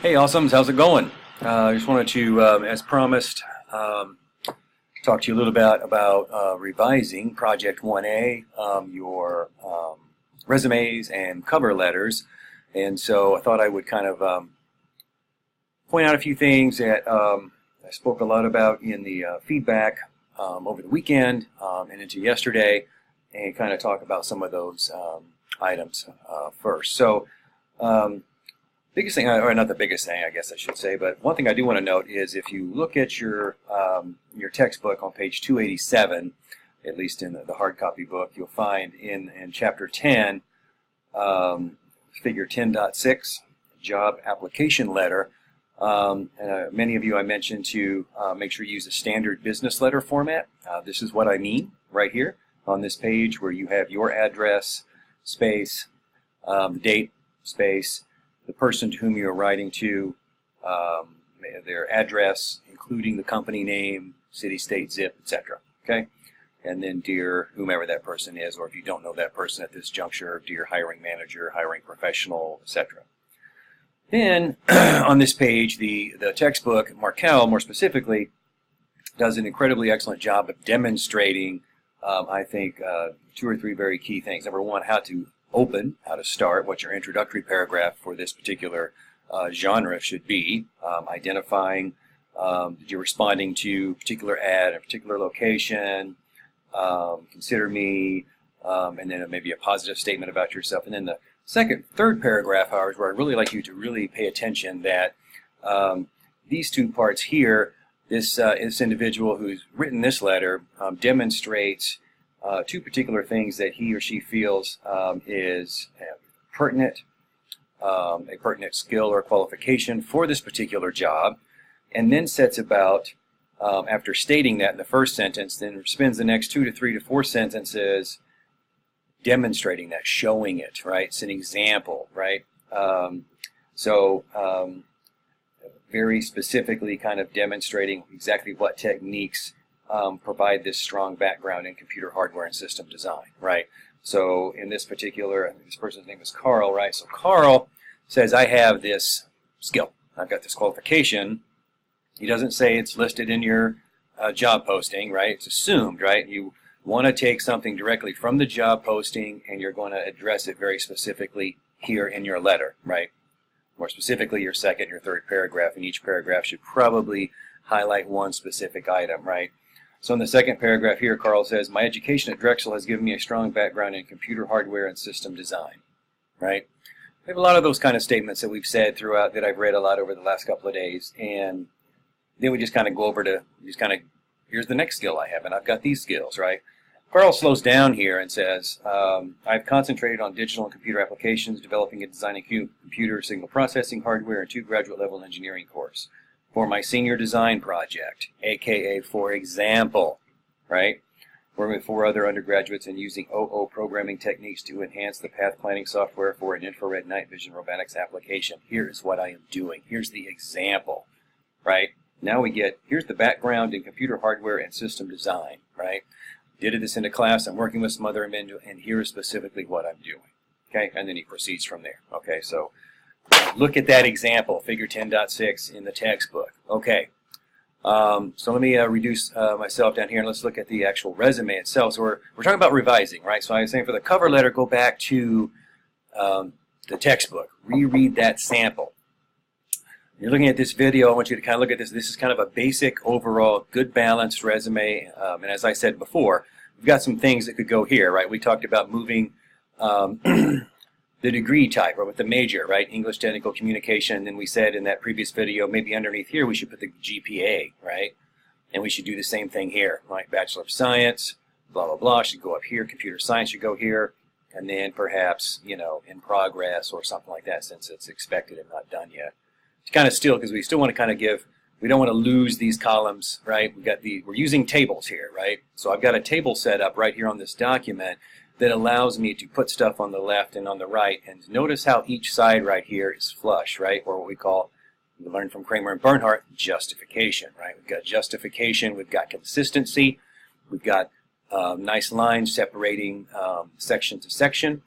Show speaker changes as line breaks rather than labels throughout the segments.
Hey, Awesomes, how's it going? I just wanted to, as promised, talk to you a little bit about revising Project 1A, your resumes and cover letters. And so I thought I would kind of point out a few things that I spoke a lot about in the feedback over the weekend and into yesterday, and kind of talk about some of those items first. So, biggest thing, or not the biggest thing, I guess I should say, but one thing I do want to note is if you look at your textbook on page 287, at least in the hard copy book, you'll find in chapter 10, figure 10.6, job application letter. Many of you I mentioned to make sure you use a standard business letter format. This is what I mean right here on this page, where you have your address, space, date, space, the person to whom you're writing to, their address, including the company name, city, state, zip, etc. Okay? And then dear whomever that person is, or if you don't know that person at this juncture, dear hiring manager, hiring professional, etc. Then on this page, the textbook, Markel more specifically, does an incredibly excellent job of demonstrating, I think, two or three very key things. Number one, how to open, how to start, what your introductory paragraph for this particular genre should be, identifying that you're responding to a particular ad, a particular location, consider me, and then maybe a positive statement about yourself. And then the third paragraph, however, is where I'd really like you to really pay attention that these two parts here, this individual who's written this letter demonstrates two particular things that he or she feels is pertinent, a pertinent skill or qualification for this particular job, and then sets about, after stating that in the first sentence, then spends the next 2 to 3 to 4 sentences demonstrating that, showing it, right? It's an example, right? Very specifically kind of demonstrating exactly what techniques provide this strong background in computer hardware and system design, right? So in this particular, I think this person's name is Carl, right? So Carl says, I have this skill. I've got this qualification. He doesn't say it's listed in your job posting, right? It's assumed, right? You want to take something directly from the job posting and you're going to address it very specifically here in your letter, right? More specifically, your second, your third paragraph, and each paragraph should probably highlight one specific item, right? So in the second paragraph here, Carl says, my education at Drexel has given me a strong background in computer hardware and system design, right? We have a lot of those kind of statements that we've said throughout, that I've read a lot over the last couple of days, and then we just kind of go over to, here's the next skill I have, and I've got these skills, right? Carl slows down here and says, I've concentrated on digital and computer applications, developing and designing computer signal processing hardware and 2 graduate-level engineering courses for my senior design project, aka for example, right? Working with 4 other undergraduates and using OO programming techniques to enhance the path planning software for an infrared night vision robotics application. Here's what I am doing. Here's the example, right? Now we get, here's the background in computer hardware and system design, right? Did this in a class, I'm working with some other men, and here is specifically what I'm doing, okay? And then he proceeds from there, okay? So look at that example, figure 10.6 in the textbook. Okay, so let me reduce myself down here and let's look at the actual resume itself. So we're talking about revising, right? So I was saying for the cover letter, go back to the textbook, reread that sample. You're looking at this video, I want you to kind of look at this. This is kind of a basic, overall, good balanced resume. And as I said before, we've got some things that could go here, right? We talked about moving the degree type, or with the major, right? English Technical Communication. And then we said in that previous video, maybe underneath here, we should put the GPA, right? And we should do the same thing here, right? Bachelor of Science, blah, blah, blah, should go up here. Computer Science should go here. And then perhaps, you know, in progress or something like that, since it's expected and not done yet. It's kind of still, because we still want to kind of give, we don't want to lose these columns, right? We're using tables here, right? So I've got a table set up right here on this document that allows me to put stuff on the left and on the right. And notice how each side right here is flush, right? Or what we call, we learned from Kramer and Bernhardt, justification, right? We've got justification, we've got consistency, we've got nice lines separating section to section.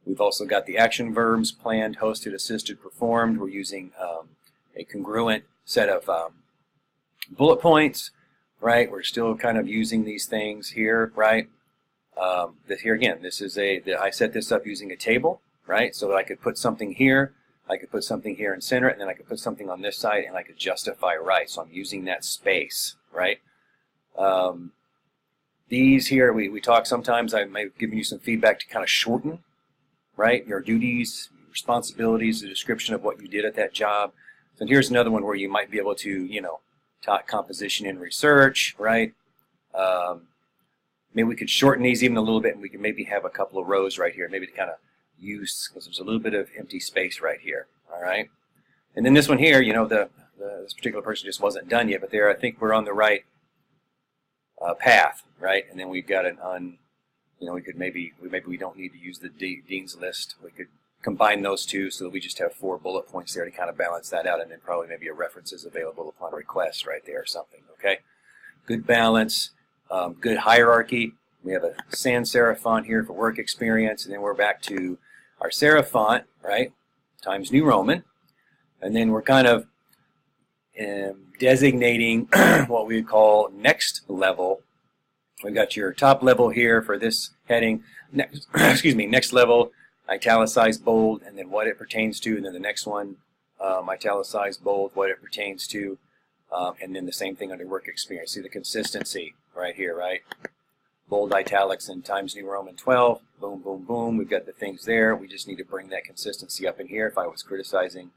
We've also got the action verbs, planned, hosted, assisted, performed. We're using a congruent set of bullet points, right? We're still kind of using these things here, right? Here again, this is I set this up using a table, right? So that I could put something here, I could put something here and center it, and then I could put something on this side, and I could justify right. So I'm using that space, right? These here, we talk sometimes, I may have given you some feedback to kind of shorten, right? Your duties, responsibilities, the description of what you did at that job. So here's another one where you might be able to, talk composition and research, right? Maybe we could shorten these even a little bit, and we could maybe have a couple of rows right here, maybe to kind of use, because there's a little bit of empty space right here, all right? And then this one here, this particular person just wasn't done yet, but there, I think we're on the right path, right? And then we've got we could maybe we don't need to use the dean's list. We could combine those two so that we just have 4 bullet points there to kind of balance that out, and then probably maybe a reference is available upon request right there or something, okay? Good balance, good hierarchy. We have a sans serif font here for work experience, and then we're back to our serif font, right, Times New Roman, and then we're kind of designating what we call next level. We've got your top level here for this heading, next level, italicized bold, and then what it pertains to, and then the next one, italicized bold, what it pertains to, and then the same thing under work experience. See the consistency right here, right? Bold italics in Times New Roman 12, boom, boom, boom. We've got the things there. We just need to bring that consistency up in here. If I was criticizing,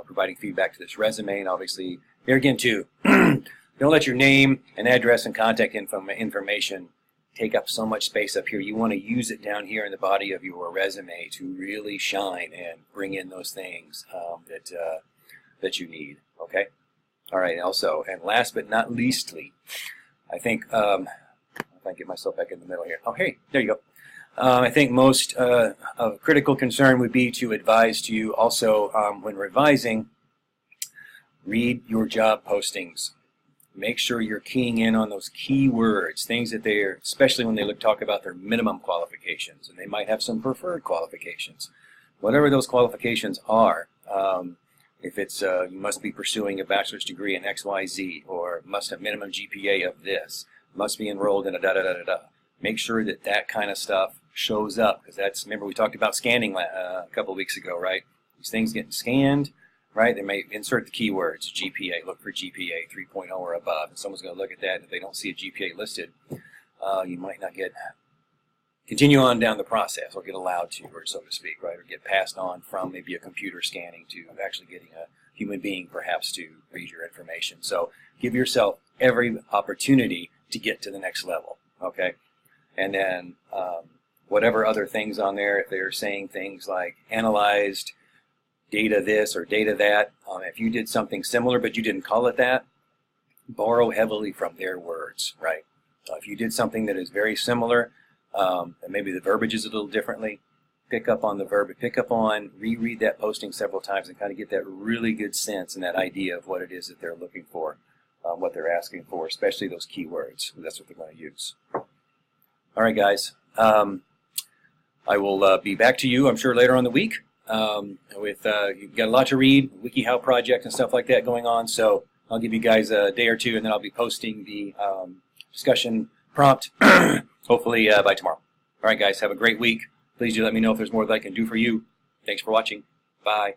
providing feedback to this resume, and obviously, here again too, don't let your name and address and contact information take up so much space up here. You want to use it down here in the body of your resume to really shine and bring in those things that you need, okay? All right, also, and last but not leastly, I think, if I get myself back in the middle here. Oh, hey, there you go. I think most of critical concern would be to advise to you also when revising, read your job postings. Make sure you're keying in on those keywords, things that they're, especially when they talk about their minimum qualifications, and they might have some preferred qualifications. Whatever those qualifications are, if it's you must be pursuing a bachelor's degree in XYZ, or must have minimum GPA of this, must be enrolled in a da-da-da-da-da. Make sure that that kind of stuff shows up, because that's, remember we talked about scanning a couple of weeks ago, right? These things getting scanned, right? They may insert the keywords, GPA, look for GPA 3.0 or above, and someone's going to look at that, and if they don't see a GPA listed, you might not continue on down the process, or get allowed to, or so to speak, right? Or get passed on from maybe a computer scanning to actually getting a human being perhaps to read your information. So give yourself every opportunity to get to the next level, okay? And then whatever other things on there, if they're saying things like analyzed, data this or data that, if you did something similar but you didn't call it that, borrow heavily from their words, right? If you did something that is very similar, and maybe the verbiage is a little differently, pick up on the verb, reread that posting several times and kind of get that really good sense and that idea of what it is that they're looking for, what they're asking for, especially those keywords. That's what they're going to use. All right, guys. I will be back to you, I'm sure, later on the week. You've got a lot to read, WikiHow project and stuff like that going on, so I'll give you guys a day or two, and then I'll be posting the discussion prompt, hopefully by tomorrow. All right, guys, have a great week. Please do let me know if there's more that I can do for you. Thanks for watching. Bye.